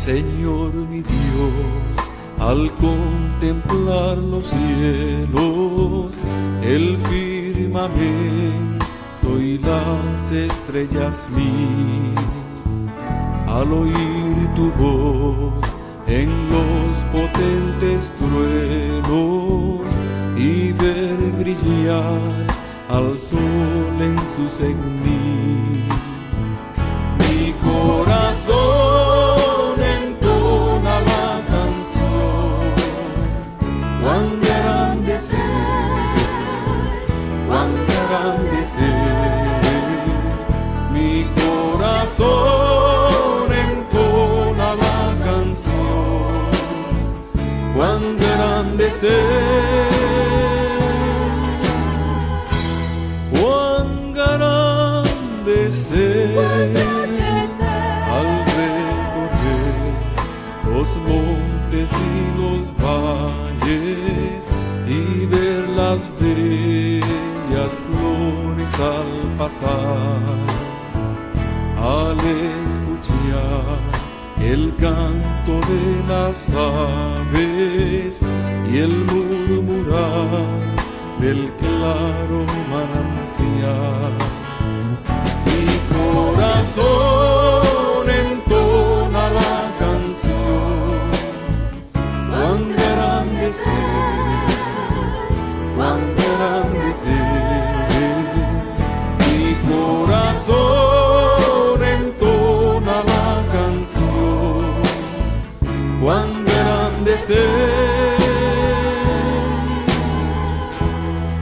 Señor mi Dios, al contemplar los cielos, el firmamento y las estrellas mil, al oír tu voz en los potentes truenos y ver brillar al sol en su cegnil, mi corazón entona la canción. Cuán grande es Él, cuán grande es Él. Mi corazón entona la canción. Cuán grande es Él, cuán grande es Él. Al recorrer los montes y los valles y ver las bellas flores al pasar, al escuchar el canto de las aves y el murmurar del claro manantial, mi corazón entona la canción. Cuán grande es Él, cuán grande es Él. Mi corazón entona la canción. Cuán grande es Él,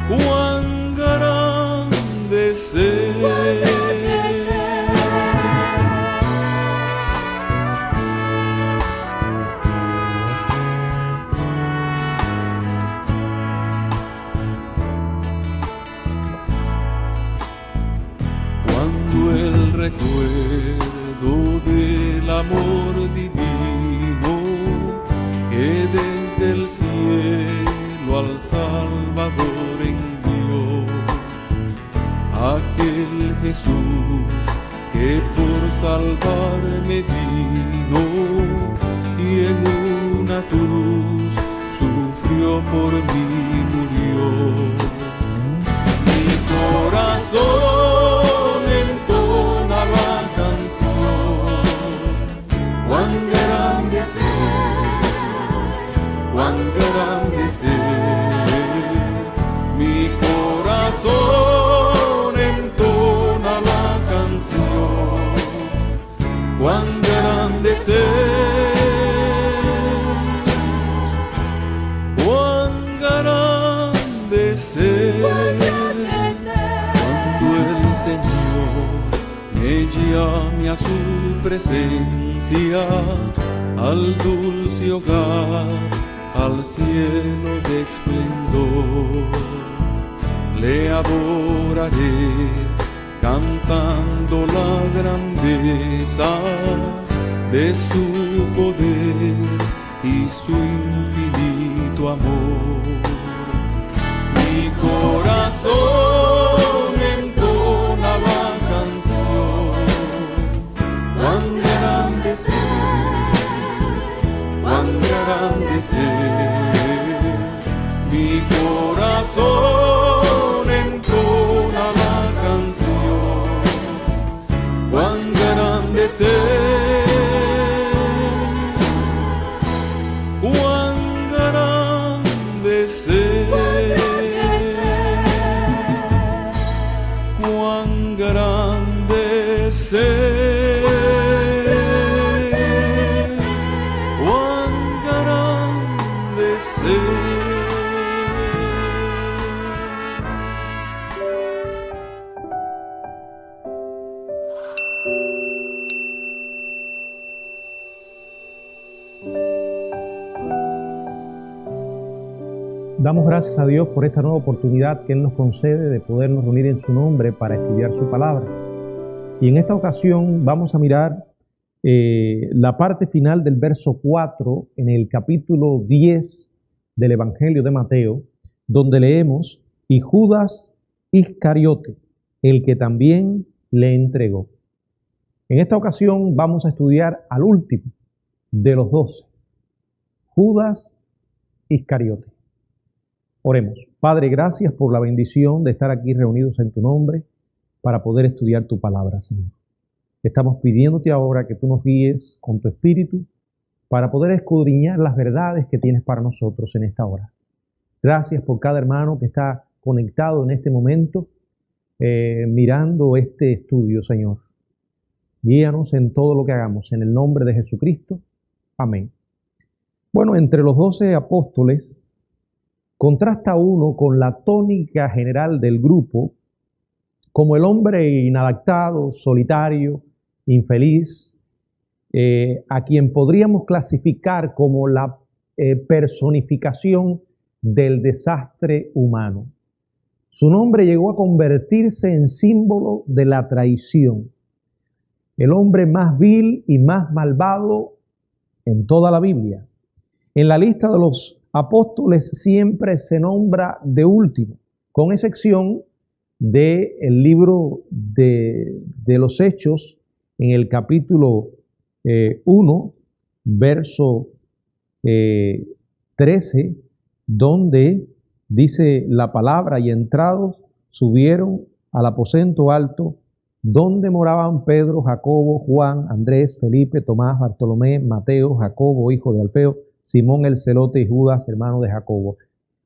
cuán grande es Él. Cuando el recuerdo del amor divino que desde el cielo al Salvador envió, aquel Jesús que por salvarme vino y en una cruz sufrió por mí, murió. Mi corazón entona la canción. Cuán grande es Él, cuán grande es Él. Mi corazón entona la canción. Cuán grande es Él, cuán grande es Él. Cuando el Señor me llame a su presencia, al dulce hogar, al cielo de esplendor, le adoraré cantando la grandeza de su poder y su infinito amor. Mi corazón entona la canción. Cuán grande es Él, cuán grande es Él. Mi corazón entona la canción. Cuán grande es Él, cuán grande es Él, cuán grande es Él, cuán grande es Él. Damos gracias a Dios por esta nueva oportunidad que Él nos concede de podernos reunir en su nombre para estudiar su palabra. Y en esta ocasión vamos a mirar la parte final del verso 4 en el capítulo 10 del Evangelio de Mateo, donde leemos: y Judas Iscariote, el que también le entregó. En esta ocasión vamos a estudiar al último de los 12, Judas Iscariote. Oremos. Padre, gracias por la bendición de estar aquí reunidos en tu nombre para poder estudiar tu palabra, Señor. Estamos pidiéndote ahora que tú nos guíes con tu espíritu para poder escudriñar las verdades que tienes para nosotros en esta hora. Gracias por cada hermano que está conectado en este momento, mirando este estudio, Señor. Guíanos en todo lo que hagamos, en el nombre de Jesucristo. Amén. Bueno, entre los 12 apóstoles, contrasta uno con la tónica general del grupo como el hombre inadaptado, solitario, infeliz, a quien podríamos clasificar como la personificación del desastre humano. Su nombre llegó a convertirse en símbolo de la traición. El hombre más vil y más malvado en toda la Biblia. En la lista de los apóstoles siempre se nombra de último, con excepción del libro de los Hechos, en el capítulo 1, verso 13, donde dice la palabra: y entrados subieron al aposento alto, donde moraban Pedro, Jacobo, Juan, Andrés, Felipe, Tomás, Bartolomé, Mateo, Jacobo, hijo de Alfeo, Simón el celote y Judas, hermano de Jacobo.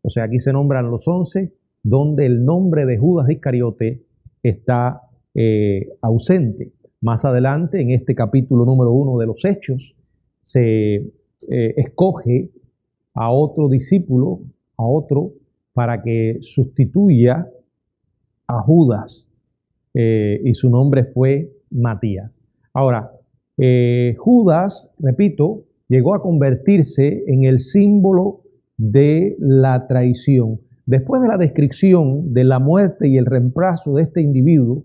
O sea, aquí se nombran los 11, donde el nombre de Judas Iscariote está ausente. Más adelante, en este capítulo número 1 de los Hechos, se escoge a otro discípulo, a otro, para que sustituya a Judas, y su nombre fue Matías. Ahora, Judas, repito, llegó a convertirse en el símbolo de la traición. Después de la descripción de la muerte y el reemplazo de este individuo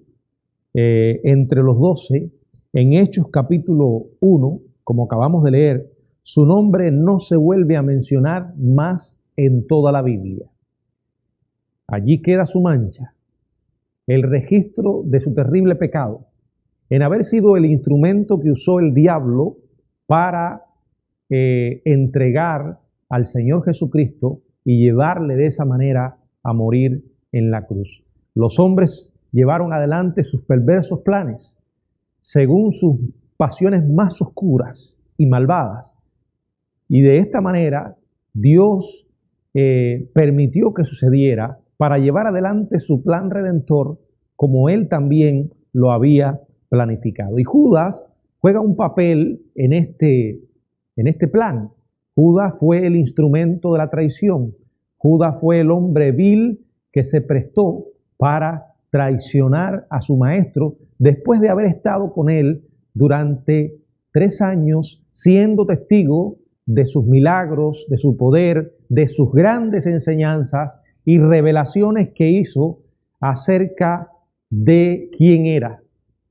entre los 12, en Hechos capítulo 1, como acabamos de leer, su nombre no se vuelve a mencionar más en toda la Biblia. Allí queda su mancha, el registro de su terrible pecado, en haber sido el instrumento que usó el diablo para entregar al Señor Jesucristo y llevarle de esa manera a morir en la cruz. Los hombres llevaron adelante sus perversos planes según sus pasiones más oscuras y malvadas. Y de esta manera Dios permitió que sucediera para llevar adelante su plan redentor como Él también lo había planificado. Y Judas juega un papel en este plan. Judas fue el instrumento de la traición. Judas fue el hombre vil que se prestó para traicionar a su maestro después de haber estado con él durante 3 años, siendo testigo de sus milagros, de su poder, de sus grandes enseñanzas y revelaciones que hizo acerca de quién era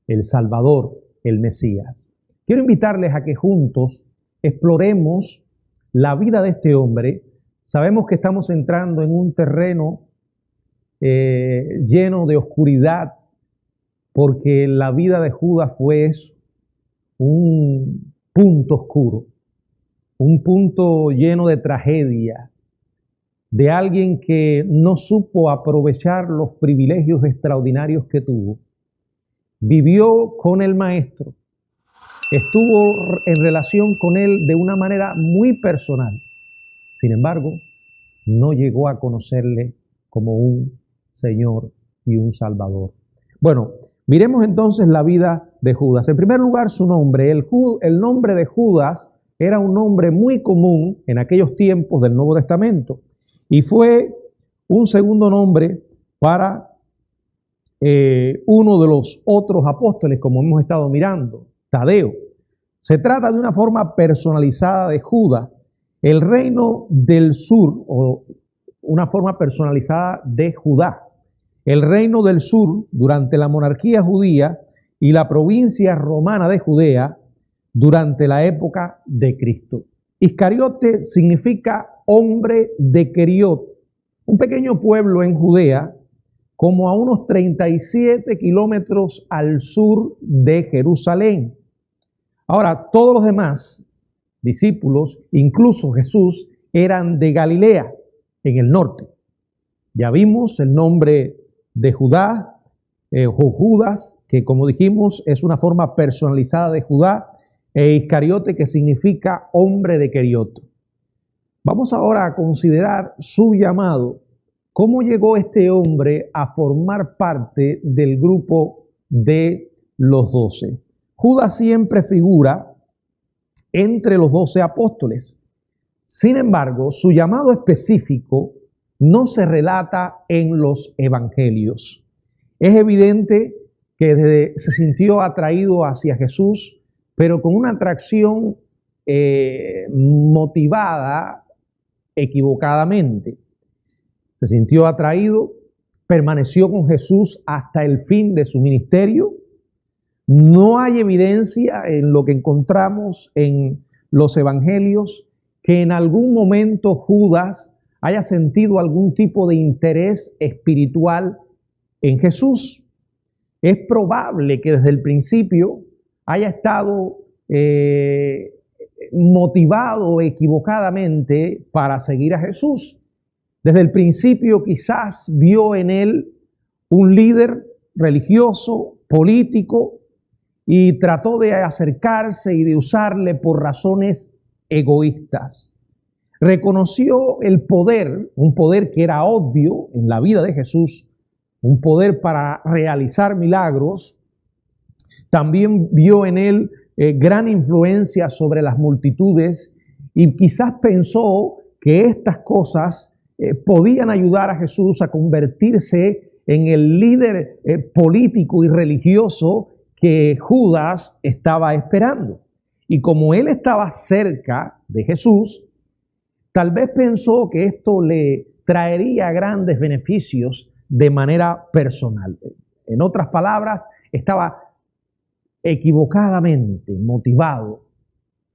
el Salvador, el Mesías. Quiero invitarles a que juntos exploremos la vida de este hombre. Sabemos que estamos entrando en un terreno lleno de oscuridad, porque la vida de Judas fue eso, un punto oscuro, un punto lleno de tragedia, de alguien que no supo aprovechar los privilegios extraordinarios que tuvo. Vivió con el maestro, estuvo en relación con él de una manera muy personal. Sin embargo, no llegó a conocerle como un Señor y un Salvador. Bueno, miremos entonces la vida de Judas. En primer lugar, su nombre. El nombre de Judas era un nombre muy común en aquellos tiempos del Nuevo Testamento y fue un segundo nombre para uno de los otros apóstoles, como hemos estado mirando, Tadeo. Se trata de una forma personalizada de Judas, el reino del sur, o una forma personalizada de Judá. El reino del sur durante la monarquía judía y la provincia romana de Judea durante la época de Cristo. Iscariote significa hombre de Queriot, un pequeño pueblo en Judea, como a unos 37 kilómetros al sur de Jerusalén. Ahora, todos los demás discípulos, incluso Jesús, eran de Galilea, en el norte. Ya vimos el nombre de Judas, que como dijimos es una forma personalizada de Judá, e Iscariote, que significa hombre de Querioto. Vamos ahora a considerar su llamado. ¿Cómo llegó este hombre a formar parte del grupo de los 12? Judas siempre figura entre los 12 apóstoles. Sin embargo, su llamado específico no se relata en los evangelios. Es evidente que se sintió atraído hacia Jesús, pero con una atracción motivada equivocadamente. Se sintió atraído, permaneció con Jesús hasta el fin de su ministerio. No hay evidencia en lo que encontramos en los evangelios que en algún momento Judas haya sentido algún tipo de interés espiritual en Jesús. Es probable que desde el principio haya estado motivado equivocadamente para seguir a Jesús. Desde el principio quizás vio en él un líder religioso, político, y trató de acercarse y de usarle por razones egoístas. Reconoció el poder, un poder que era obvio en la vida de Jesús, un poder para realizar milagros. También vio en él gran influencia sobre las multitudes y quizás pensó que estas cosas podían ayudar a Jesús a convertirse en el líder político y religioso que Judas estaba esperando. Y como él estaba cerca de Jesús, tal vez pensó que esto le traería grandes beneficios de manera personal. En otras palabras, estaba equivocadamente motivado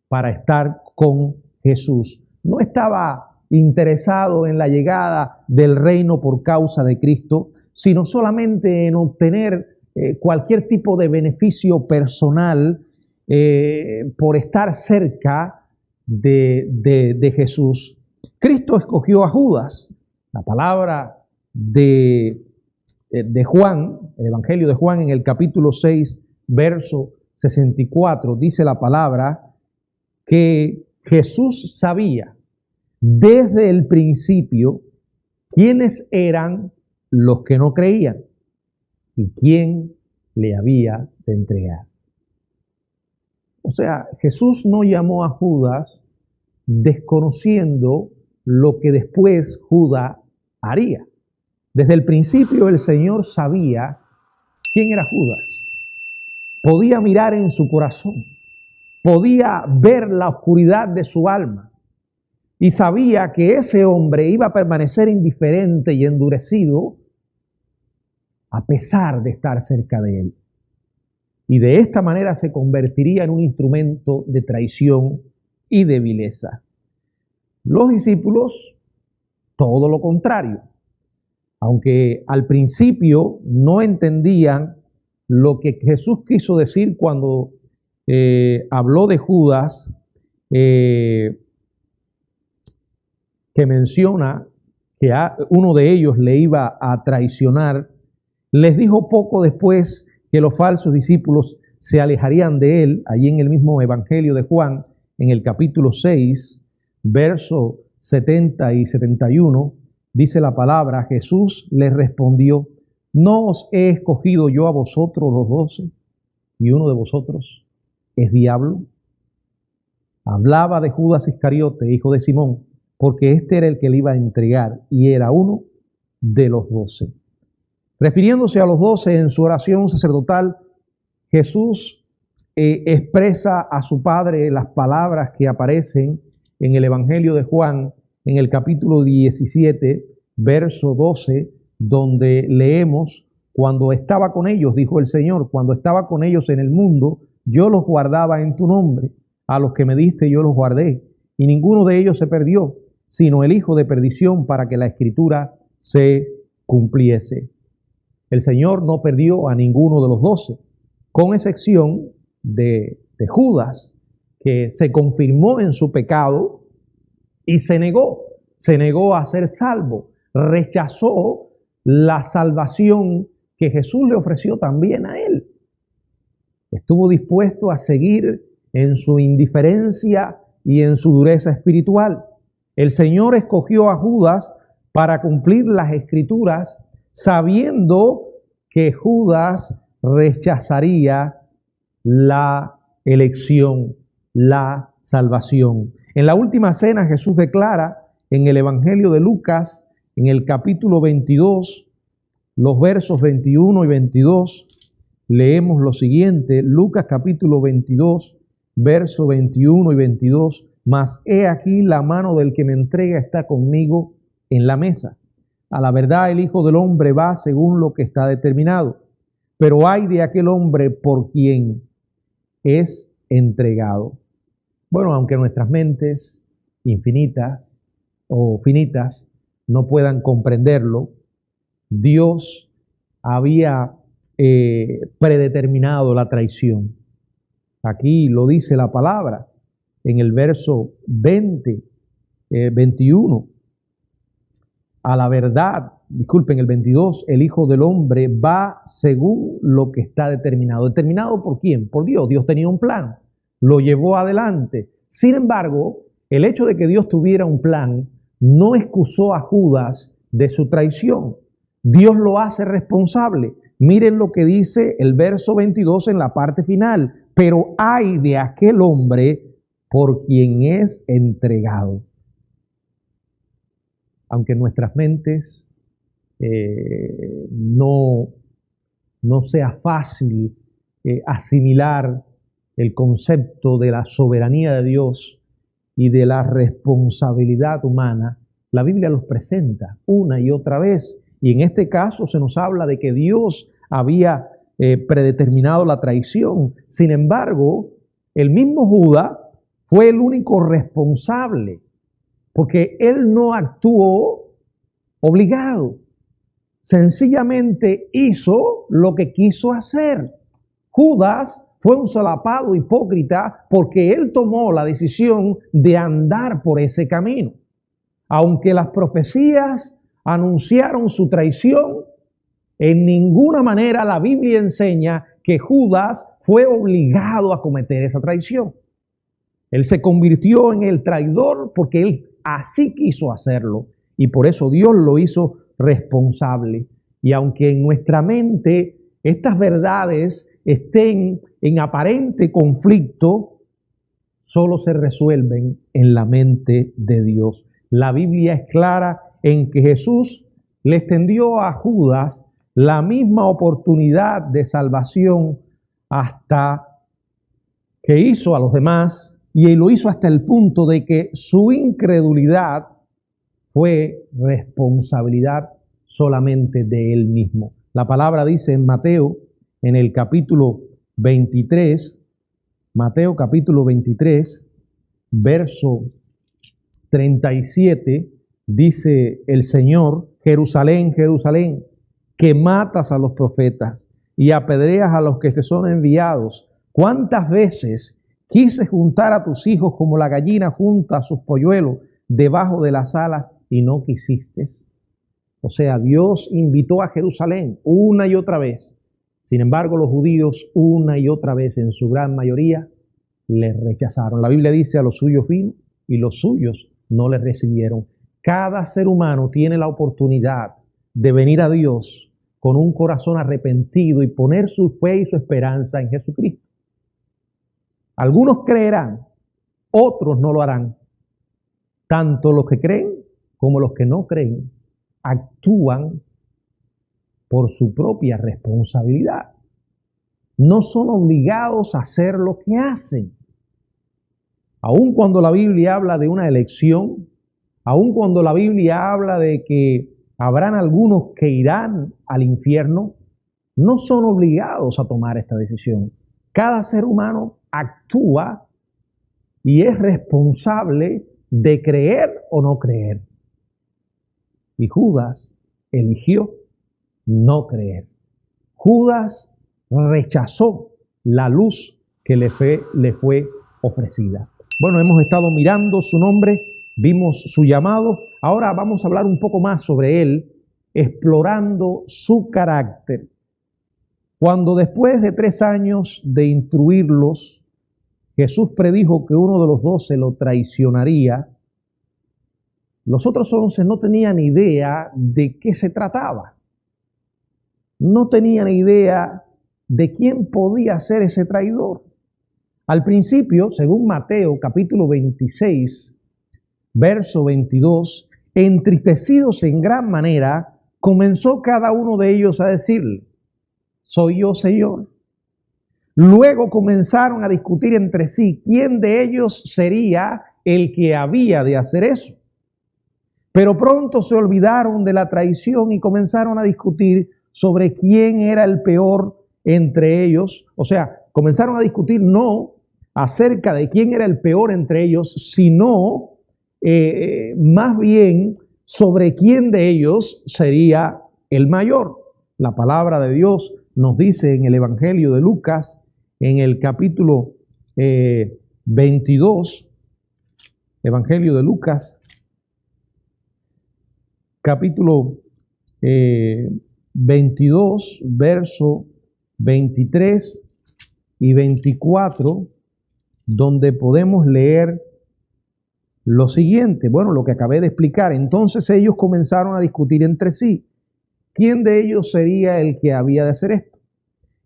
para estar con Jesús. No estaba interesado en la llegada del reino por causa de Cristo, sino solamente en obtener cualquier tipo de beneficio personal por estar cerca de Jesús. Cristo escogió a Judas. La palabra de Juan, el Evangelio de Juan en el capítulo 6, verso 64, dice la palabra que Jesús sabía desde el principio quiénes eran los que no creían y quién le había de entregar. O sea, Jesús no llamó a Judas desconociendo lo que después Judas haría. Desde el principio el Señor sabía quién era Judas. Podía mirar en su corazón, podía ver la oscuridad de su alma y sabía que ese hombre iba a permanecer indiferente y endurecido a pesar de estar cerca de él. Y de esta manera se convertiría en un instrumento de traición y de vileza. Los discípulos, todo lo contrario. Aunque al principio no entendían lo que Jesús quiso decir cuando habló de Judas, que menciona que uno de ellos le iba a traicionar, les dijo poco después que los falsos discípulos se alejarían de él. Allí en el mismo Evangelio de Juan, en el capítulo 6, verso 70 y 71, dice la palabra: Jesús les respondió: ¿no os he escogido yo a vosotros los 12? ¿Y uno de vosotros es diablo? Hablaba de Judas Iscariote, hijo de Simón, porque este era el que le iba a entregar y era uno de los 12. Refiriéndose a los 12 en su oración sacerdotal, Jesús expresa a su Padre las palabras que aparecen en el Evangelio de Juan, en el capítulo 17, verso 12, donde leemos: cuando estaba con ellos, dijo el Señor, cuando estaba con ellos en el mundo, yo los guardaba en tu nombre. A los que me diste yo los guardé, y ninguno de ellos se perdió, sino el hijo de perdición, para que la Escritura se cumpliese. El Señor no perdió a ninguno de los 12, con excepción de Judas, que se confirmó en su pecado y se negó a ser salvo, rechazó la salvación que Jesús le ofreció también a él. Estuvo dispuesto a seguir en su indiferencia y en su dureza espiritual. El Señor escogió a Judas para cumplir las Escrituras, sabiendo que Judas rechazaría la elección, la salvación. En la última cena Jesús declara en el Evangelio de Lucas, en el capítulo 22, los versos 21 y 22, leemos lo siguiente, Lucas capítulo 22, versos 21 y 22, mas he aquí la mano del que me entrega está conmigo en la mesa. A la verdad el Hijo del Hombre va según lo que está determinado, pero ay de aquel hombre por quien es entregado. Bueno, aunque nuestras mentes infinitas o finitas no puedan comprenderlo, Dios había predeterminado la traición. Aquí lo dice la palabra en el verso 21. A la verdad, disculpen, el 22, el Hijo del Hombre va según lo que está determinado. ¿Determinado por quién? Por Dios. Dios tenía un plan, lo llevó adelante. Sin embargo, el hecho de que Dios tuviera un plan no excusó a Judas de su traición. Dios lo hace responsable. Miren lo que dice el verso 22 en la parte final. Pero ay de aquel hombre por quien es entregado. Aunque nuestras mentes no sea fácil asimilar el concepto de la soberanía de Dios y de la responsabilidad humana, la Biblia los presenta una y otra vez. Y en este caso se nos habla de que Dios había predeterminado la traición. Sin embargo, el mismo Judas fue el único responsable, porque él no actuó obligado. Sencillamente hizo lo que quiso hacer. Judas fue un solapado hipócrita porque él tomó la decisión de andar por ese camino. Aunque las profecías anunciaron su traición, en ninguna manera la Biblia enseña que Judas fue obligado a cometer esa traición. Él se convirtió en el traidor porque él así quiso hacerlo y por eso Dios lo hizo responsable. Y aunque en nuestra mente estas verdades estén en aparente conflicto, solo se resuelven en la mente de Dios. La Biblia es clara en que Jesús le extendió a Judas la misma oportunidad de salvación hasta que hizo a los demás, y lo hizo hasta el punto de que su incredulidad fue responsabilidad solamente de él mismo. La palabra dice en Mateo, en el capítulo 23, Mateo capítulo 23, verso 37, dice el Señor: Jerusalén, Jerusalén, que matas a los profetas y apedreas a los que te son enviados. ¿Cuántas veces quise juntar a tus hijos como la gallina junta a sus polluelos debajo de las alas y no quisiste? O sea, Dios invitó a Jerusalén una y otra vez. Sin embargo, los judíos una y otra vez, en su gran mayoría, le rechazaron. La Biblia dice: a los suyos vino y los suyos no le recibieron. Cada ser humano tiene la oportunidad de venir a Dios con un corazón arrepentido y poner su fe y su esperanza en Jesucristo. Algunos creerán, otros no lo harán. Tanto los que creen como los que no creen actúan por su propia responsabilidad. No son obligados a hacer lo que hacen. Aun cuando la Biblia habla de una elección, aun cuando la Biblia habla de que habrán algunos que irán al infierno, no son obligados a tomar esta decisión. Cada ser humano actúa y es responsable de creer o no creer. Y Judas eligió no creer. Judas rechazó la luz que le fue ofrecida. Bueno, hemos estado mirando su nombre, vimos su llamado, ahora vamos a hablar un poco más sobre él, explorando su carácter. Cuando después de 3 años de instruirlos, Jesús predijo que uno de los 12 lo traicionaría, los otros 11 no tenían idea de qué se trataba. No tenían idea de quién podía ser ese traidor. Al principio, según Mateo capítulo 26, verso 22, entristecidos en gran manera, comenzó cada uno de ellos a decirle: «¿Soy yo, Señor?». Luego comenzaron a discutir entre sí quién de ellos sería el que había de hacer eso. Pero pronto se olvidaron de la traición y comenzaron a discutir sobre quién era el peor entre ellos. O sea, comenzaron a discutir no acerca de quién era el peor entre ellos, sino más bien sobre quién de ellos sería el mayor. La palabra de Dios nos dice en el Evangelio de Lucas, en el capítulo 22, Evangelio de Lucas, capítulo 22, verso 23 y 24, donde podemos leer lo siguiente. Bueno, lo que acabé de explicar. Entonces ellos comenzaron a discutir entre sí quién de ellos sería el que había de hacer esto.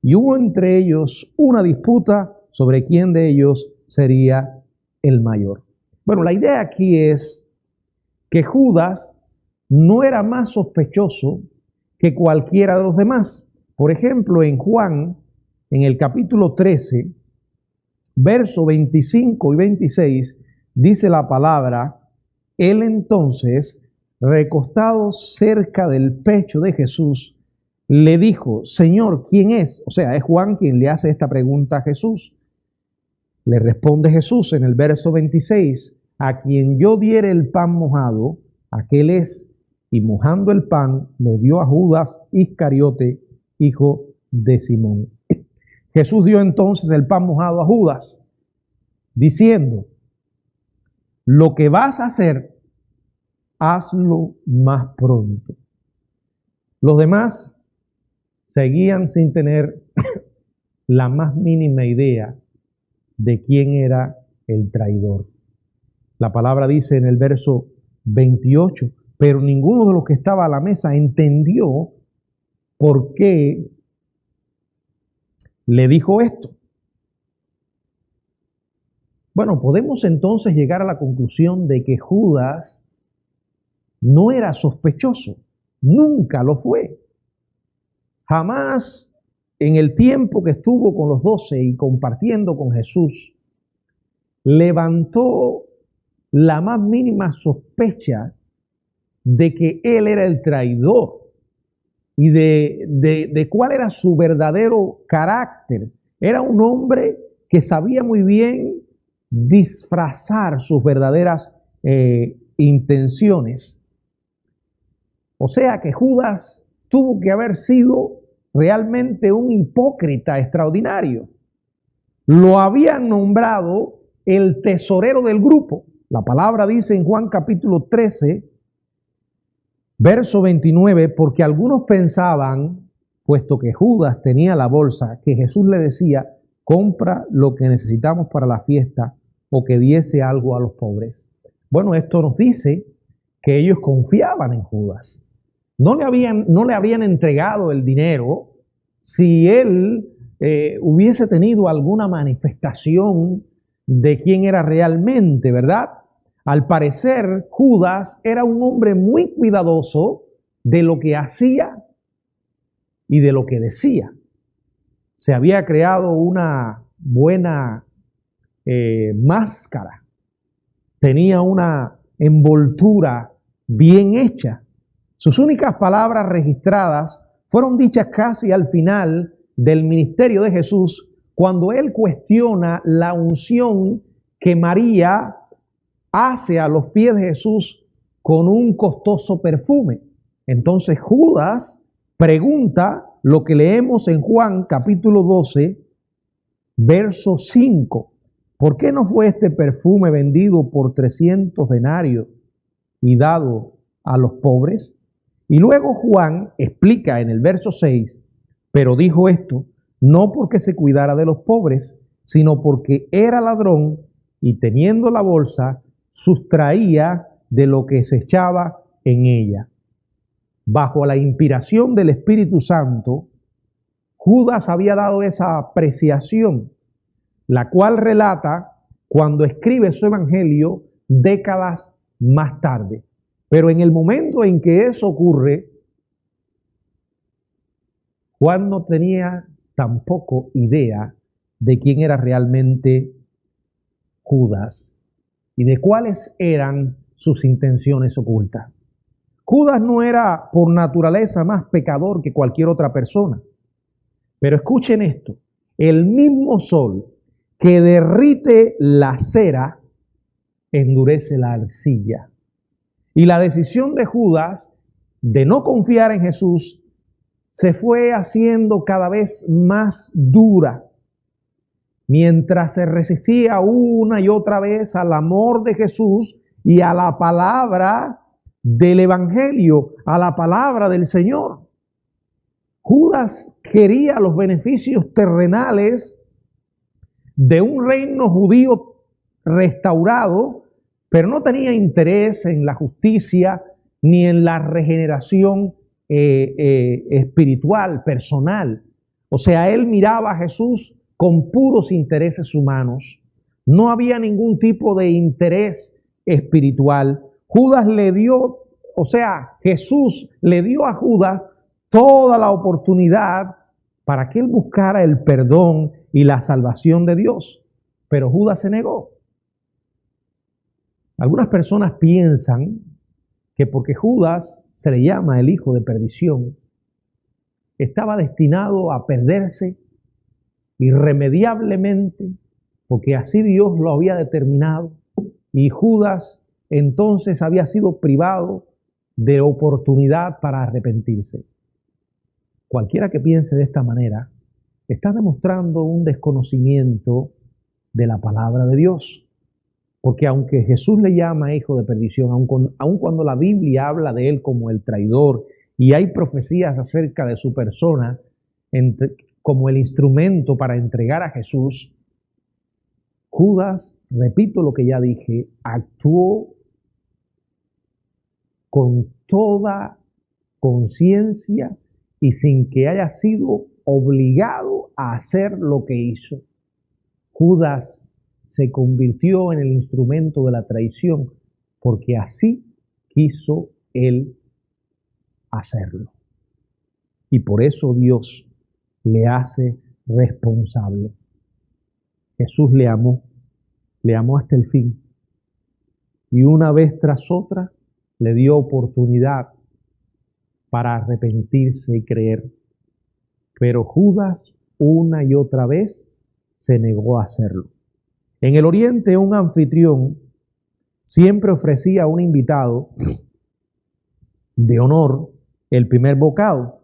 Y hubo entre ellos una disputa sobre quién de ellos sería el mayor. Bueno, la idea aquí es que Judas no era más sospechoso que cualquiera de los demás. Por ejemplo, en Juan, en el capítulo 13, verso 25 y 26, dice la palabra: él entonces, recostado cerca del pecho de Jesús, le dijo: Señor, ¿quién es? O sea, es Juan quien le hace esta pregunta a Jesús. Le responde Jesús en el verso 26: a quien yo diere el pan mojado, aquel es. Y mojando el pan, lo dio a Judas Iscariote, hijo de Simón. Jesús dio entonces el pan mojado a Judas, diciendo: lo que vas a hacer, hazlo más pronto. Los demás seguían sin tener la más mínima idea de quién era el traidor. La palabra dice en el verso 28, pero ninguno de los que estaba a la mesa entendió por qué le dijo esto. Bueno, podemos entonces llegar a la conclusión de que Judas no era sospechoso, nunca lo fue. Jamás en el tiempo que estuvo con los 12 y compartiendo con Jesús, levantó la más mínima sospecha de que él era el traidor y de cuál era su verdadero carácter. Era un hombre que sabía muy bien disfrazar sus verdaderas intenciones. O sea que Judas tuvo que haber sido realmente un hipócrita extraordinario. Lo habían nombrado el tesorero del grupo. La palabra dice en Juan capítulo 13, verso 29, porque algunos pensaban, puesto que Judas tenía la bolsa, que Jesús le decía: compra lo que necesitamos para la fiesta, o que diese algo a los pobres. Bueno, esto nos dice que ellos confiaban en Judas. No le habían entregado el dinero si él hubiese tenido alguna manifestación de quién era realmente, ¿verdad? Al parecer, Judas era un hombre muy cuidadoso de lo que hacía y de lo que decía. Se había creado una buena máscara. Tenía una envoltura bien hecha. Sus únicas palabras registradas fueron dichas casi al final del ministerio de Jesús, cuando él cuestiona la unción que María hace a los pies de Jesús con un costoso perfume. Entonces Judas pregunta lo que leemos en Juan capítulo 12, verso 5. ¿por qué no fue este perfume vendido por 300 denarios y dado a los pobres? Y luego Juan explica en el verso 6, pero dijo esto no porque se cuidara de los pobres, sino porque era ladrón y teniendo la bolsa, sustraía de lo que se echaba en ella. Bajo la inspiración del Espíritu Santo, Judas había dado esa apreciación, la cual relata cuando escribe su evangelio décadas más tarde. Pero en el momento en que eso ocurre, Juan no tenía tampoco idea de quién era realmente Judas y de cuáles eran sus intenciones ocultas. Judas no era por naturaleza más pecador que cualquier otra persona. Pero escuchen esto, el mismo sol que derrite la cera endurece la arcilla. Y la decisión de Judas de no confiar en Jesús se fue haciendo cada vez más dura, mientras se resistía una y otra vez al amor de Jesús y a la palabra del Evangelio, a la palabra del Señor. Judas quería los beneficios terrenales de un reino judío restaurado, pero no tenía interés en la justicia ni en la regeneración espiritual, personal. O sea, él miraba a Jesús con puros intereses humanos. No había ningún tipo de interés espiritual. Judas le dio, o sea, Jesús le dio a Judas toda la oportunidad para que él buscara el perdón y la salvación de Dios. Pero Judas se negó. Algunas personas piensan que porque Judas se le llama el hijo de perdición, estaba destinado a perderse irremediablemente, porque así Dios lo había determinado, y Judas entonces había sido privado de oportunidad para arrepentirse. Cualquiera que piense de esta manera está demostrando un desconocimiento de la palabra de Dios. Porque aunque Jesús le llama hijo de perdición, aun cuando la Biblia habla de él como el traidor y hay profecías acerca de su persona como el instrumento para entregar a Jesús, Judas, repito lo que ya dije, actuó con toda conciencia y sin que haya sido obligado a hacer lo que hizo. Judas se convirtió en el instrumento de la traición porque así quiso él hacerlo. Y por eso Dios le hace responsable. Jesús le amó hasta el fin. Y una vez tras otra le dio oportunidad para arrepentirse y creer. Pero Judas una y otra vez se negó a hacerlo. En el Oriente, un anfitrión siempre ofrecía a un invitado de honor el primer bocado.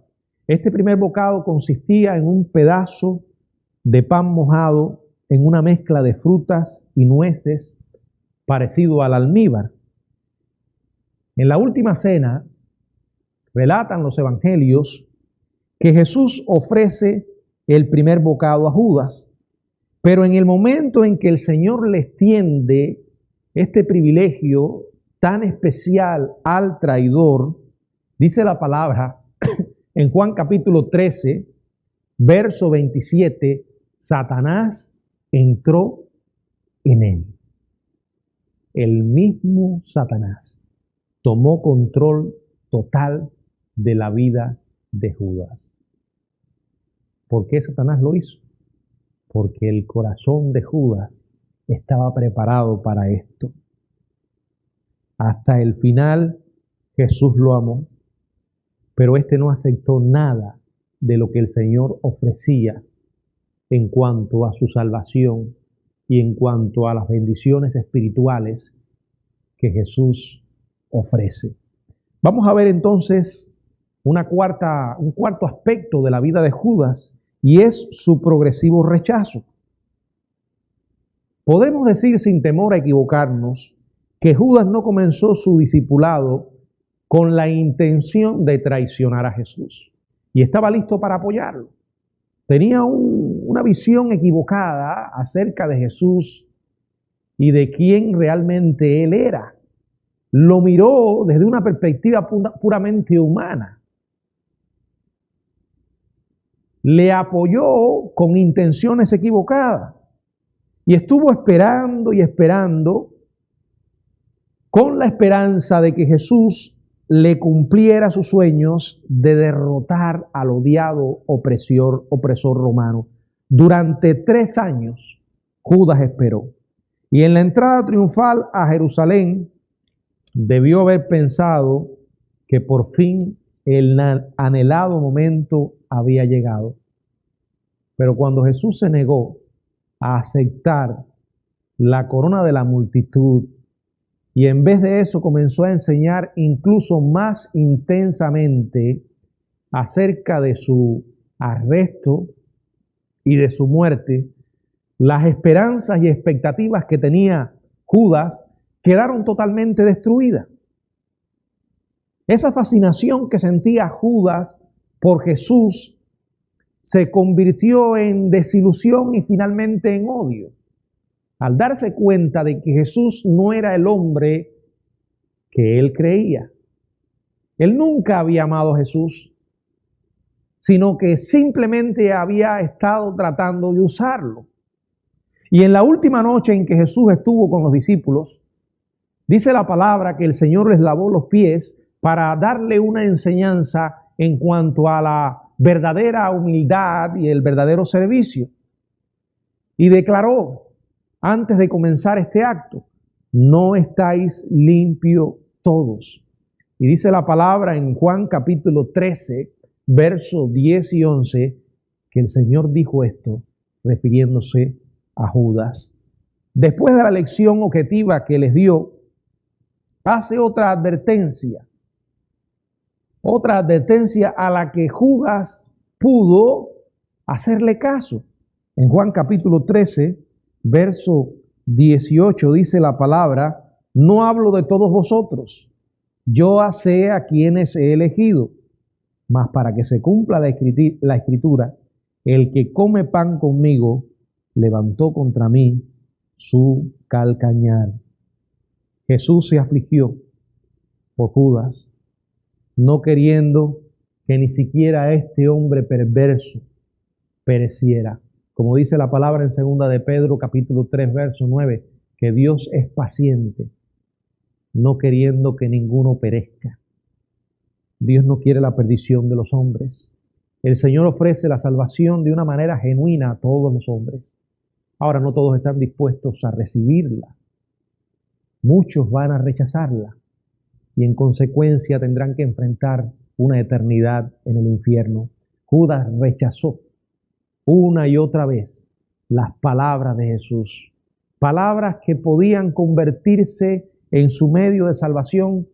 Este primer bocado consistía en un pedazo de pan mojado en una mezcla de frutas y nueces parecido al almíbar. En la última cena, relatan los evangelios que Jesús ofrece el primer bocado a Judas. Pero en el momento en que el Señor le extiende este privilegio tan especial al traidor, dice la palabra en Juan capítulo 13, verso 27, Satanás entró en él. El mismo Satanás tomó control total de la vida de Judas. ¿Por qué Satanás lo hizo? Porque el corazón de Judas estaba preparado para esto. Hasta el final Jesús lo amó, pero éste no aceptó nada de lo que el Señor ofrecía en cuanto a su salvación y en cuanto a las bendiciones espirituales que Jesús ofrece. Vamos a ver entonces un cuarto aspecto de la vida de Judas, y es su progresivo rechazo. Podemos decir sin temor a equivocarnos que Judas no comenzó su discipulado con la intención de traicionar a Jesús y estaba listo para apoyarlo. Tenía una visión equivocada acerca de Jesús y de quién realmente Él era. Lo miró desde una perspectiva puramente humana. Le apoyó con intenciones equivocadas y estuvo esperando y esperando con la esperanza de que Jesús le cumpliera sus sueños de derrotar al odiado opresor romano. Durante 3 años Judas esperó. Y en la entrada triunfal a Jerusalén debió haber pensado que por fin el anhelado momento había llegado. Pero cuando Jesús se negó a aceptar la corona de la multitud y en vez de eso comenzó a enseñar incluso más intensamente acerca de su arresto y de su muerte, las esperanzas y expectativas que tenía Judas quedaron totalmente destruidas. Esa fascinación que sentía Judas por Jesús se convirtió en desilusión y finalmente en odio. Al darse cuenta de que Jesús no era el hombre que él creía. Él nunca había amado a Jesús, sino que simplemente había estado tratando de usarlo. Y en la última noche en que Jesús estuvo con los discípulos, dice la palabra que el Señor les lavó los pies para darle una enseñanza en cuanto a la verdadera humildad y el verdadero servicio. Y declaró, antes de comenzar este acto, no estáis limpios todos. Y dice la palabra en Juan capítulo 13, versos 10 y 11, que el Señor dijo esto refiriéndose a Judas. Después de la lección objetiva que les dio, hace otra advertencia a la que Judas pudo hacerle caso. En Juan capítulo 13, verso 18 dice la palabra, no hablo de todos vosotros, yo sé a quienes he elegido, mas para que se cumpla la escritura, el que come pan conmigo, levantó contra mí su calcañar. Jesús se afligió por Judas, no queriendo que ni siquiera este hombre perverso pereciera. Como dice la palabra en 2 de Pedro, capítulo 3, verso 9, que Dios es paciente, no queriendo que ninguno perezca. Dios no quiere la perdición de los hombres. El Señor ofrece la salvación de una manera genuina a todos los hombres. Ahora no todos están dispuestos a recibirla. Muchos van a rechazarla y en consecuencia tendrán que enfrentar una eternidad en el infierno. Judas rechazó una y otra vez las palabras de Jesús. Palabras que podían convertirse en su medio de salvación,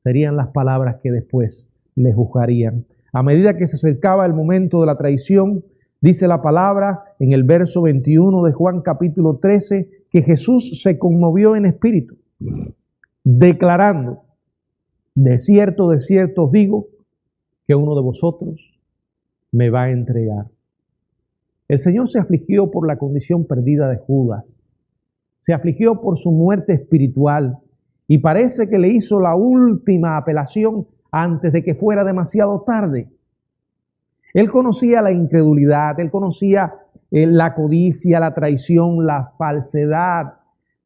serían las palabras que después le juzgarían. A medida que se acercaba el momento de la traición, dice la palabra en el verso 21 de Juan capítulo 13, que Jesús se conmovió en espíritu, declarando, de cierto os digo, que uno de vosotros me va a entregar. El Señor se afligió por la condición perdida de Judas, se afligió por su muerte espiritual y parece que le hizo la última apelación antes de que fuera demasiado tarde. Él conocía la incredulidad, él conocía la codicia, la traición, la falsedad,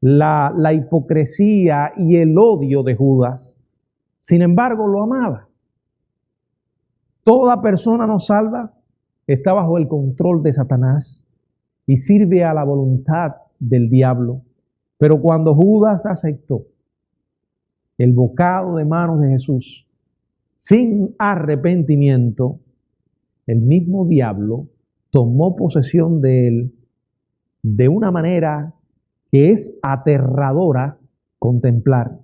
la hipocresía y el odio de Judas. Sin embargo, lo amaba. Toda persona no salva está bajo el control de Satanás y sirve a la voluntad del diablo. Pero cuando Judas aceptó el bocado de manos de Jesús sin arrepentimiento, el mismo diablo tomó posesión de él de una manera que es aterradora contemplar.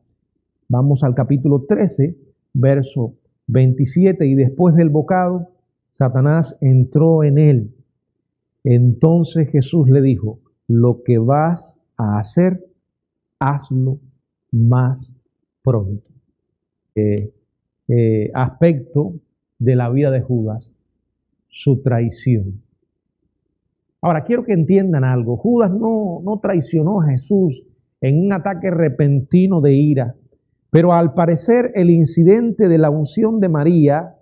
Vamos al capítulo 13, verso 27, y después del bocado, Satanás entró en él. Entonces Jesús le dijo, lo que vas a hacer, hazlo más pronto. Aspecto de la vida de Judas, su traición. Ahora, quiero que entiendan algo. Judas no traicionó a Jesús en un ataque repentino de ira, pero al parecer el incidente de la unción de María,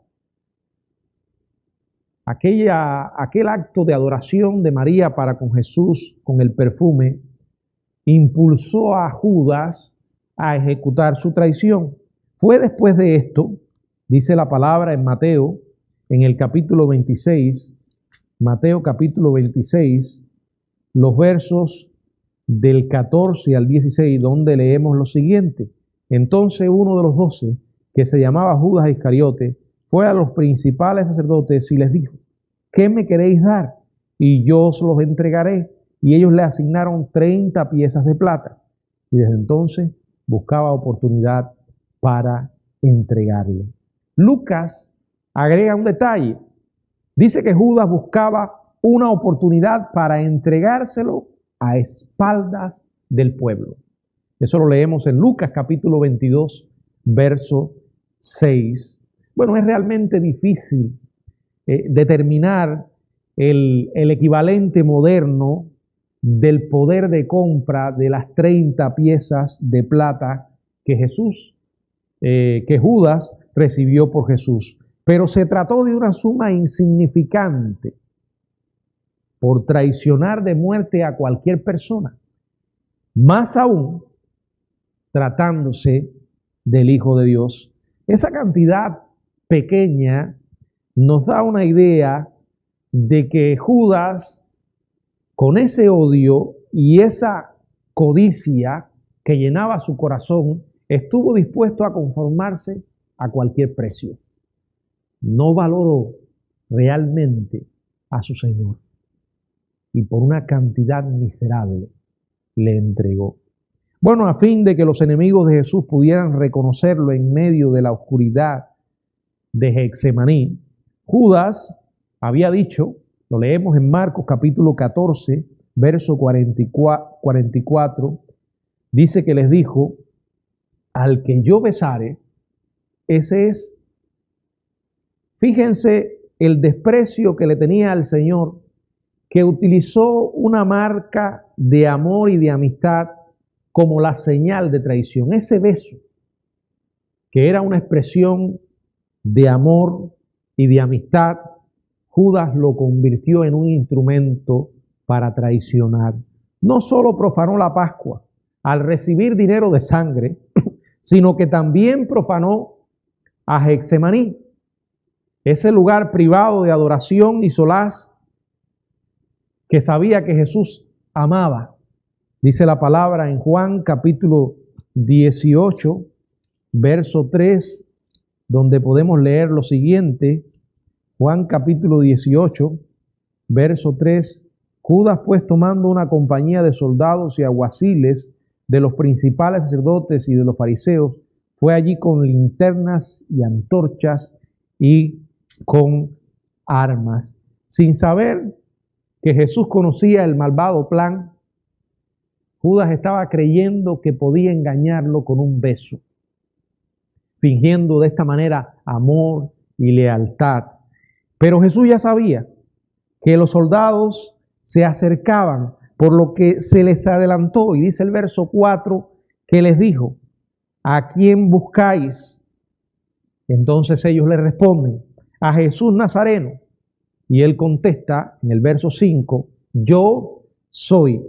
aquel acto de adoración de María para con Jesús, con el perfume, impulsó a Judas a ejecutar su traición. Fue después de esto, dice la palabra en Mateo, en el capítulo 26, Mateo capítulo 26, los versos del 14 al 16, donde leemos lo siguiente. Entonces uno de los 12, que se llamaba Judas Iscariote, fue a los principales sacerdotes y les dijo: ¿qué me queréis dar? Y yo os los entregaré. Y ellos le asignaron 30 piezas de plata. Y desde entonces buscaba oportunidad para entregarle. Lucas agrega un detalle. Dice que Judas buscaba una oportunidad para entregárselo a espaldas del pueblo. Eso lo leemos en Lucas capítulo 22, verso 6. Bueno, es realmente difícil determinar el equivalente moderno del poder de compra de las 30 piezas de plata que Judas recibió por Jesús. Pero se trató de una suma insignificante por traicionar de muerte a cualquier persona. Más aún, tratándose del Hijo de Dios. Esa cantidad pequeña nos da una idea de que Judas, con ese odio y esa codicia que llenaba su corazón, estuvo dispuesto a conformarse a cualquier precio. No valoró realmente a su Señor y por una cantidad miserable le entregó. Bueno, a fin de que los enemigos de Jesús pudieran reconocerlo en medio de la oscuridad de Getsemaní, Judas había dicho, lo leemos en Marcos capítulo 14, verso 44, dice que les dijo: al que yo besare, ese es. Fíjense el desprecio que le tenía al Señor, que utilizó una marca de amor y de amistad como la señal de traición. Ese beso, que era una expresión de amor y de amistad, Judas lo convirtió en un instrumento para traicionar. No solo profanó la Pascua al recibir dinero de sangre, sino que también profanó a Getsemaní, ese lugar privado de adoración y solaz que sabía que Jesús amaba. Dice la palabra en Juan capítulo 18, verso 3, donde podemos leer lo siguiente. Juan capítulo 18, verso 3. Judas, pues, tomando una compañía de soldados y alguaciles de los principales sacerdotes y de los fariseos, fue allí con linternas y antorchas y con armas. Sin saber que Jesús conocía el malvado plan, Judas estaba creyendo que podía engañarlo con un beso, fingiendo de esta manera amor y lealtad. Pero Jesús ya sabía que los soldados se acercaban, por lo que se les adelantó. Y dice el verso 4 que les dijo: ¿a quién buscáis? Entonces ellos le responden: a Jesús Nazareno. Y él contesta en el verso 5: yo soy.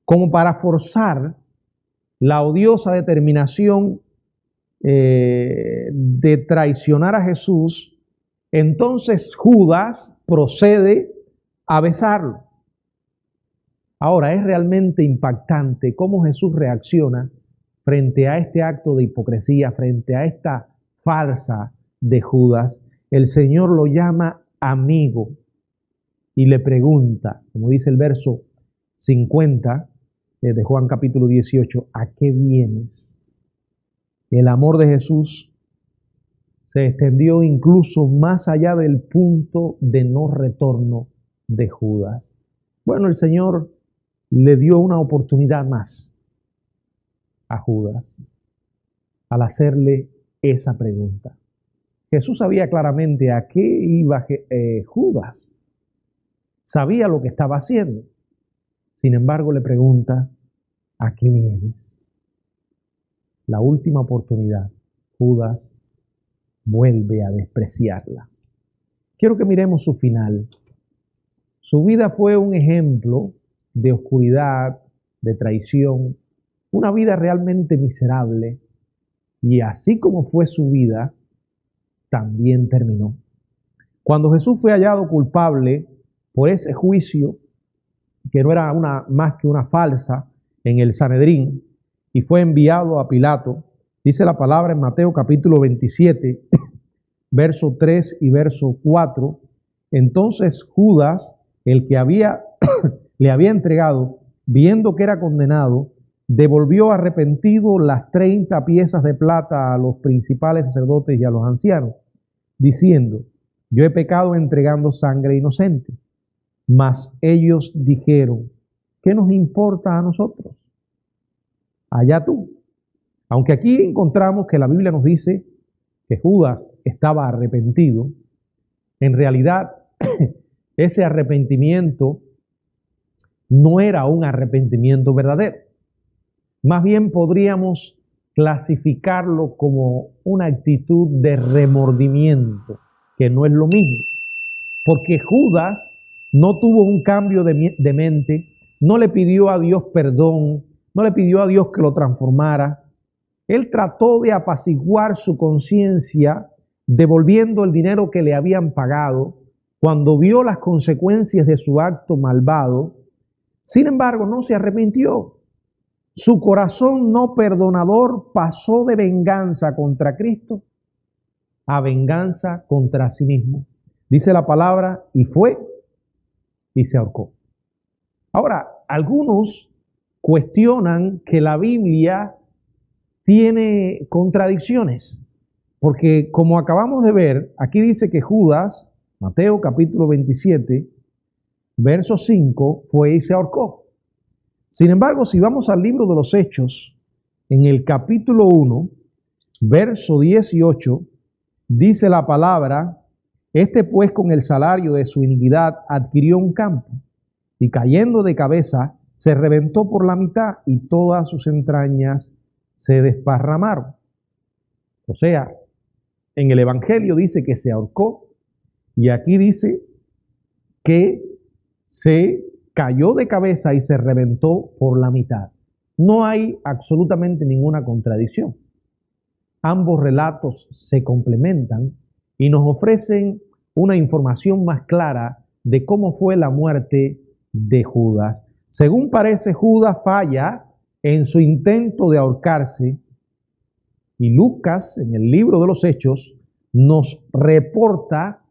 Como para forzar la odiosa determinación de traicionar a Jesús, entonces Judas procede a besarlo. Ahora, es realmente impactante cómo Jesús reacciona frente a este acto de hipocresía, frente a esta farsa de Judas. El Señor lo llama amigo y le pregunta, como dice el verso 50 de Juan capítulo 18, ¿a qué vienes? El amor de Jesús se extendió incluso más allá del punto de no retorno de Judas. Bueno, el Señor le dio una oportunidad más a Judas al hacerle esa pregunta. Jesús sabía claramente a qué iba Judas. Sabía lo que estaba haciendo. Sin embargo, le pregunta, ¿a qué vienes? La última oportunidad, Judas vuelve a despreciarla. Quiero que miremos su final. Su vida fue un ejemplo de oscuridad, de traición, una vida realmente miserable. Y así como fue su vida, también terminó. Cuando Jesús fue hallado culpable por ese juicio, que no era más que una falsa, en el Sanedrín, y fue enviado a Pilato, dice la palabra en Mateo capítulo 27, verso 3 y verso 4, entonces Judas, el que le había entregado, viendo que era condenado, devolvió arrepentido las 30 piezas de plata a los principales sacerdotes y a los ancianos, diciendo, yo he pecado entregando sangre inocente. Mas ellos dijeron, ¿qué nos importa a nosotros? Allá tú. Aunque aquí encontramos que la Biblia nos dice que Judas estaba arrepentido, en realidad ese arrepentimiento no era un arrepentimiento verdadero. Más bien podríamos clasificarlo como una actitud de remordimiento, que no es lo mismo. Porque Judas no tuvo un cambio de mente, no le pidió a Dios perdón, no le pidió a Dios que lo transformara. Él trató de apaciguar su conciencia devolviendo el dinero que le habían pagado cuando vio las consecuencias de su acto malvado. Sin embargo, no se arrepintió. Su corazón no perdonador pasó de venganza contra Cristo a venganza contra sí mismo. Dice la palabra, y fue y se ahorcó. Ahora, algunos cuestionan que la Biblia tiene contradicciones, porque como acabamos de ver, aquí dice que Judas, Mateo capítulo 27, verso 5, fue y se ahorcó. Sin embargo, si vamos al libro de los Hechos, en el capítulo 1, verso 18, dice la palabra, este pues con el salario de su iniquidad adquirió un campo y cayendo de cabeza se reventó por la mitad y todas sus entrañas se desparramaron. O sea, en el Evangelio dice que se ahorcó y aquí dice que se cayó de cabeza y se reventó por la mitad. No hay absolutamente ninguna contradicción. Ambos relatos se complementan y nos ofrecen una información más clara de cómo fue la muerte de Judas. Según parece, Judas falla en su intento de ahorcarse y Lucas, en el libro de los Hechos, nos reporta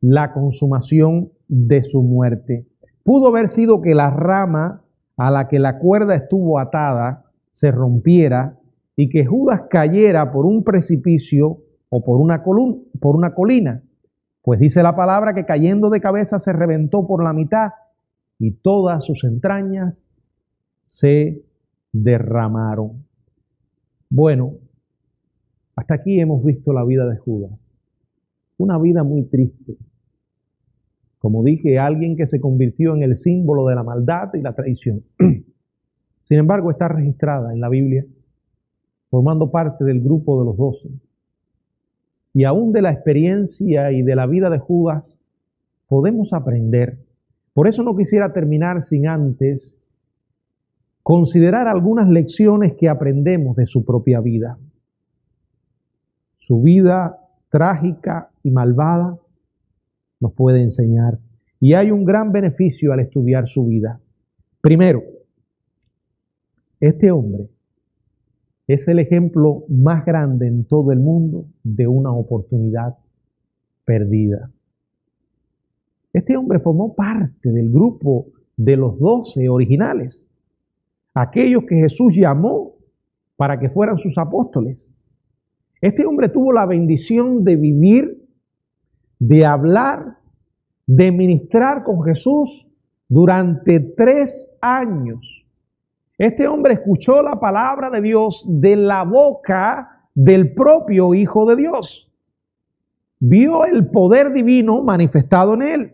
la consumación de su muerte. Pudo haber sido que la rama a la que la cuerda estuvo atada se rompiera y que Judas cayera por un precipicio o por una colina. Pues dice la palabra que cayendo de cabeza se reventó por la mitad y todas sus entrañas se derramaron. Bueno, hasta aquí hemos visto la vida de Judas. Una vida muy triste. Como dije, alguien que se convirtió en el símbolo de la maldad y la traición. Sin embargo, está registrada en la Biblia, formando parte del grupo de los 12. Y aún de la experiencia y de la vida de Judas podemos aprender. Por eso no quisiera terminar sin antes considerar algunas lecciones que aprendemos de su propia vida. Su vida trágica y malvada nos puede enseñar. Y hay un gran beneficio al estudiar su vida. Primero, este hombre es el ejemplo más grande en todo el mundo de una oportunidad perdida. Este hombre formó parte del grupo de los 12 originales, aquellos que Jesús llamó para que fueran sus apóstoles. Este hombre tuvo la bendición de vivir, de hablar, de ministrar con Jesús Durante 3 años, este hombre escuchó la palabra de Dios de la boca del propio Hijo de Dios. Vio el poder divino manifestado en él.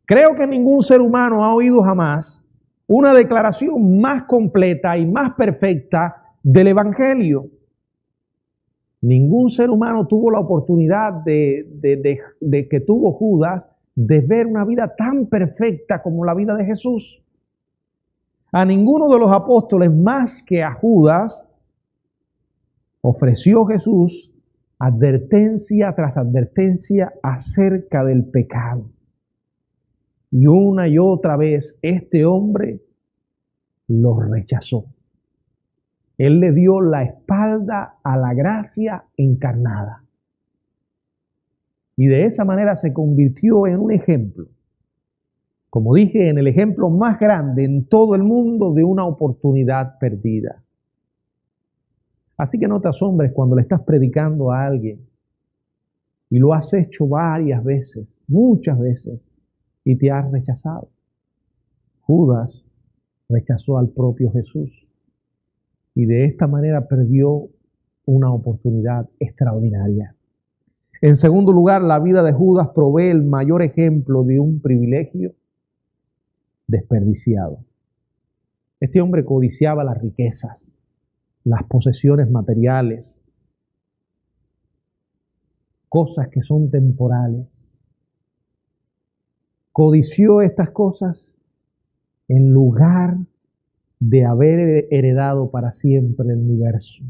Creo que ningún ser humano ha oído jamás una declaración más completa y más perfecta del Evangelio. Ningún ser humano tuvo la oportunidad de que tuvo Judas de ver una vida tan perfecta como la vida de Jesús. A ninguno de los apóstoles más que a Judas ofreció Jesús advertencia tras advertencia acerca del pecado. Y una y otra vez este hombre lo rechazó. Él le dio la espalda a la gracia encarnada. Y de esa manera se convirtió en un ejemplo, como dije, en el ejemplo más grande en todo el mundo de una oportunidad perdida. Así que no te asombres cuando le estás predicando a alguien y lo has hecho varias veces, muchas veces, y te has rechazado. Judas rechazó al propio Jesús y de esta manera perdió una oportunidad extraordinaria. En segundo lugar, la vida de Judas provee el mayor ejemplo de un privilegio desperdiciado. Este hombre codiciaba las riquezas, las posesiones materiales, cosas que son temporales. Codició estas cosas en lugar de haber heredado para siempre el universo.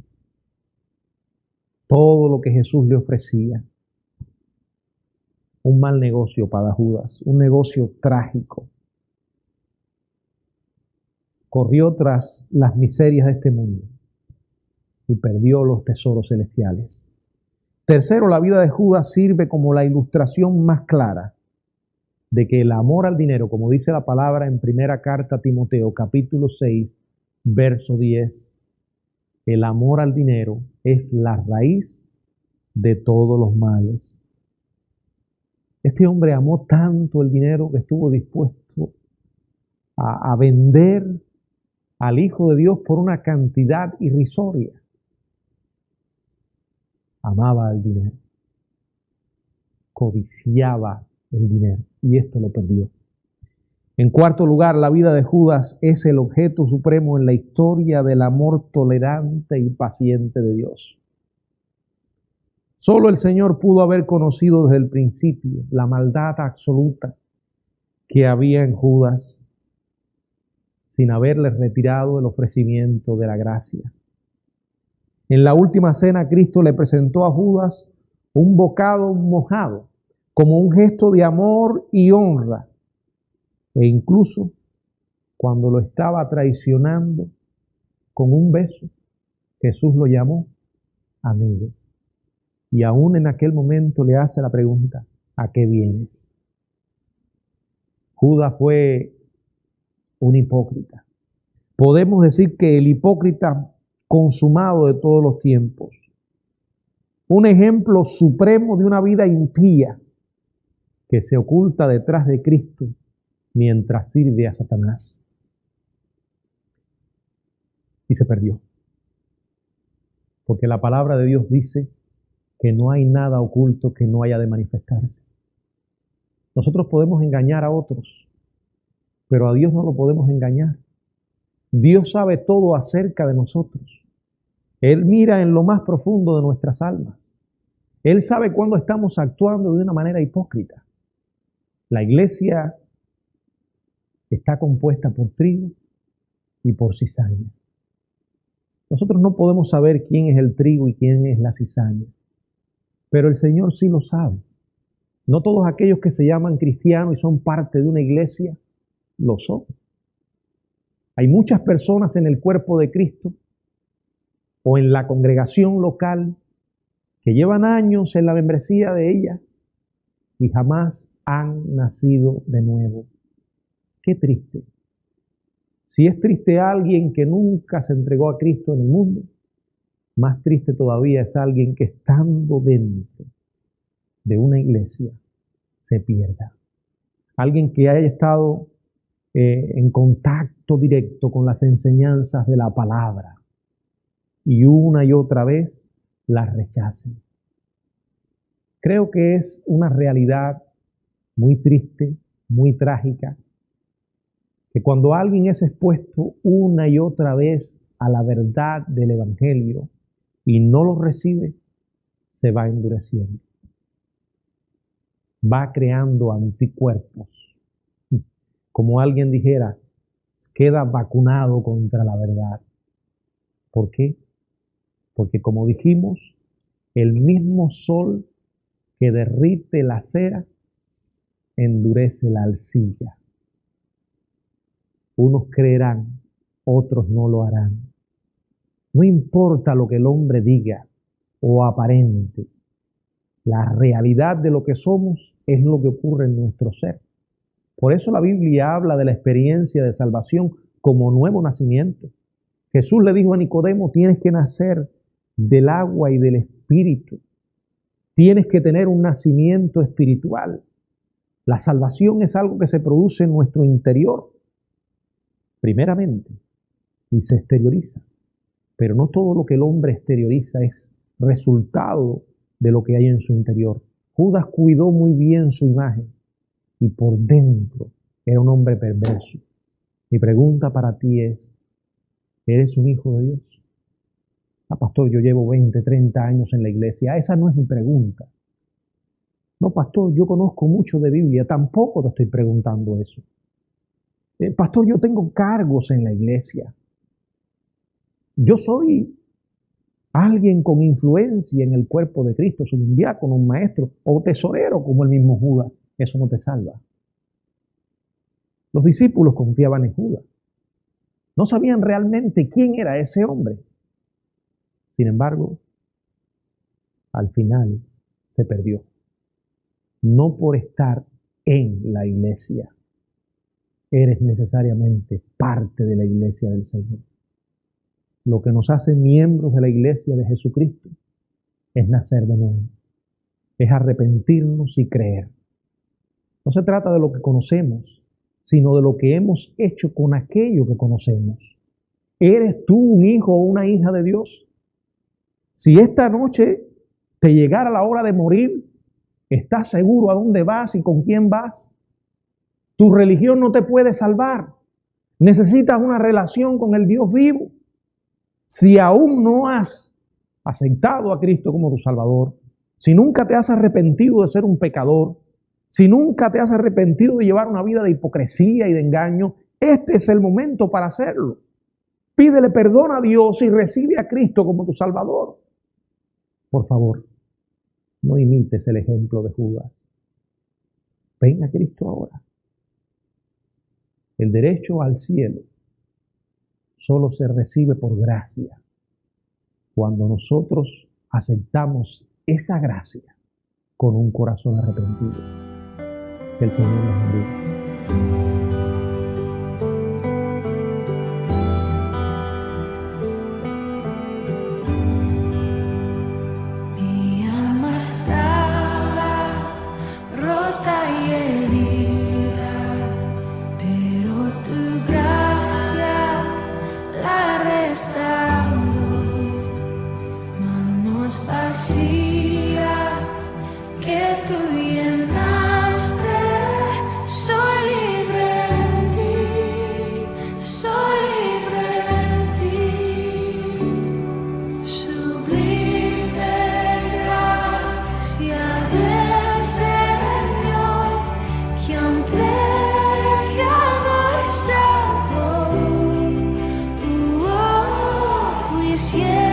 Todo lo que Jesús le ofrecía. Un mal negocio para Judas, un negocio trágico. Corrió tras las miserias de este mundo y perdió los tesoros celestiales. Tercero, la vida de Judas sirve como la ilustración más clara de que el amor al dinero, como dice la palabra en primera carta a Timoteo, capítulo 6, verso 10, el amor al dinero es la raíz de todos los males. Este hombre amó tanto el dinero que estuvo dispuesto a vender al Hijo de Dios por una cantidad irrisoria. Amaba el dinero, codiciaba el dinero y esto lo perdió. En cuarto lugar, la vida de Judas es el objeto supremo en la historia del amor tolerante y paciente de Dios. Solo el Señor pudo haber conocido desde el principio la maldad absoluta que había en Judas sin haberle retirado el ofrecimiento de la gracia. En la última cena, Cristo le presentó a Judas un bocado mojado como un gesto de amor y honra. E incluso cuando lo estaba traicionando con un beso, Jesús lo llamó amigo. Y aún en aquel momento le hace la pregunta, ¿a qué vienes? Judas fue un hipócrita. Podemos decir que el hipócrita consumado de todos los tiempos. Un ejemplo supremo de una vida impía que se oculta detrás de Cristo mientras sirve a Satanás. Y se perdió. Porque la palabra de Dios dice que no hay nada oculto que no haya de manifestarse. Nosotros podemos engañar a otros, pero a Dios no lo podemos engañar. Dios sabe todo acerca de nosotros. Él mira en lo más profundo de nuestras almas. Él sabe cuándo estamos actuando de una manera hipócrita. La iglesia está compuesta por trigo y por cizaña. Nosotros no podemos saber quién es el trigo y quién es la cizaña, pero el Señor sí lo sabe. No todos aquellos que se llaman cristianos y son parte de una iglesia lo son. Hay muchas personas en el cuerpo de Cristo o en la congregación local que llevan años en la membresía de ella y jamás han nacido de nuevo. Qué triste. Si es triste alguien que nunca se entregó a Cristo en el mundo, más triste todavía es alguien que estando dentro de una iglesia se pierda. alguien que haya estado en contacto directo con las enseñanzas de la palabra y una y otra vez las rechace. Creo que es una realidad muy triste, muy trágica, que cuando alguien es expuesto una y otra vez a la verdad del Evangelio y no lo recibe, se va endureciendo. Va creando anticuerpos. Como alguien dijera, queda vacunado contra la verdad. ¿Por qué? Porque como dijimos, el mismo sol que derrite la cera endurece la arcilla. Unos creerán, otros no lo harán. No importa lo que el hombre diga o aparente, la realidad de lo que somos es lo que ocurre en nuestro ser. Por eso la Biblia habla de la experiencia de salvación como nuevo nacimiento. Jesús le dijo a Nicodemo, tienes que nacer del agua y del espíritu. Tienes que tener un nacimiento espiritual. La salvación es algo que se produce en nuestro interior, primeramente, y se exterioriza. Pero no todo lo que el hombre exterioriza es resultado de lo que hay en su interior. Judas cuidó muy bien su imagen y por dentro era un hombre perverso. Mi pregunta para ti es, ¿eres un hijo de Dios? Pastor, yo llevo 20, 30 años en la iglesia. Esa no es mi pregunta. No, pastor, yo conozco mucho de Biblia. Tampoco te estoy preguntando eso. Pastor, yo tengo cargos en la iglesia. Yo soy alguien con influencia en el cuerpo de Cristo. Soy un diácono, un maestro o tesorero como el mismo Judas. Eso no te salva. Los discípulos confiaban en Judas. No sabían realmente quién era ese hombre. Sin embargo, al final se perdió. No por estar en la iglesia. Eres necesariamente parte de la iglesia del Señor. Lo que nos hace miembros de la iglesia de Jesucristo es nacer de nuevo. Es arrepentirnos y creer. No se trata de lo que conocemos, sino de lo que hemos hecho con aquello que conocemos. ¿Eres tú un hijo o una hija de Dios? Si esta noche te llegara la hora de morir, ¿estás seguro a dónde vas y con quién vas? Tu religión no te puede salvar. Necesitas una relación con el Dios vivo. Si aún no has aceptado a Cristo como tu Salvador, si nunca te has arrepentido de ser un pecador, si nunca te has arrepentido de llevar una vida de hipocresía y de engaño, este es el momento para hacerlo. Pídele perdón a Dios y recibe a Cristo como tu Salvador. Por favor, no imites el ejemplo de Judas. Ven a Cristo ahora. El derecho al cielo solo se recibe por gracia. Cuando nosotros aceptamos esa gracia con un corazón arrepentido. Que el Señor nos bendiga. Vacías que tú llenaste, soy libre en ti, soy libre en ti. Sublime gracia del Señor, que a un pecador salvó. Fui ciego.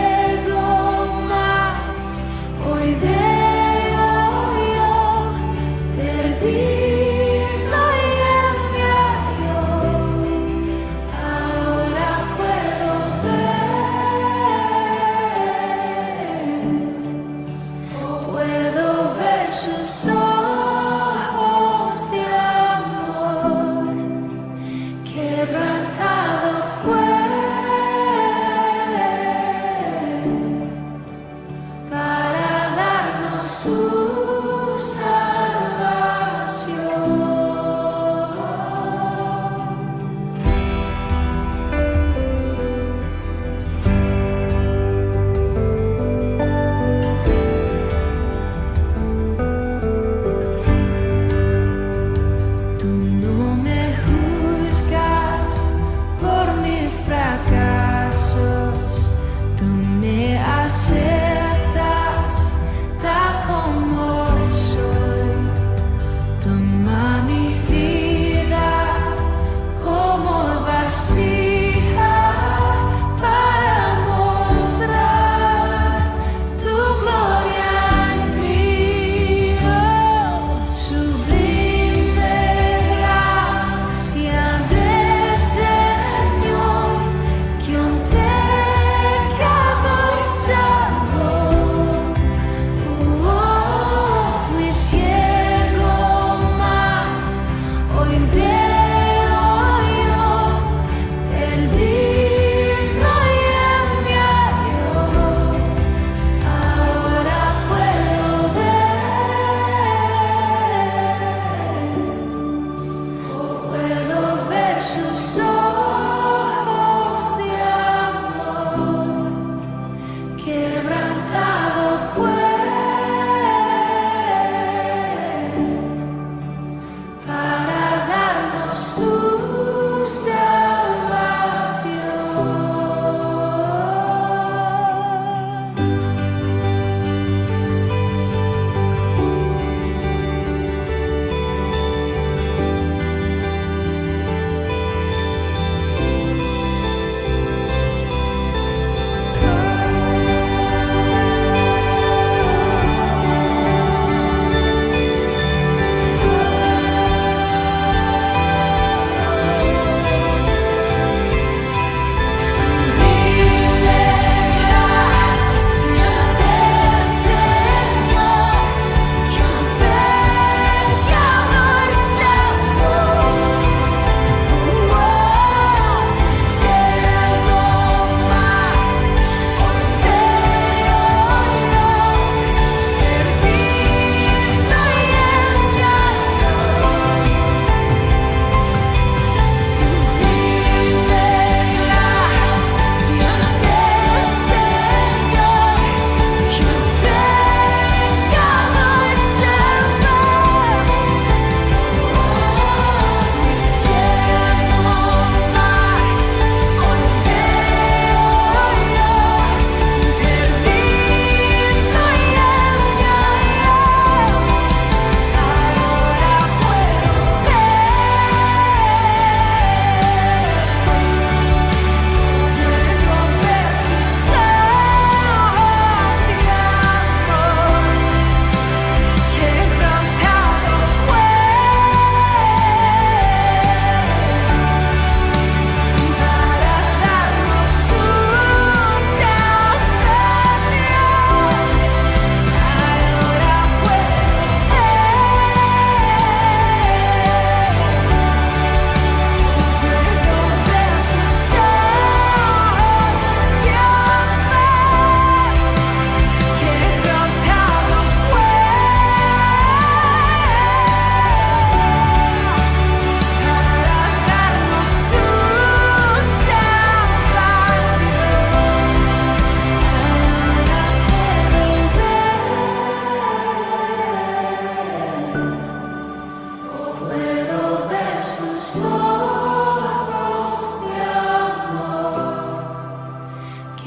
Quebrantado fue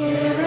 que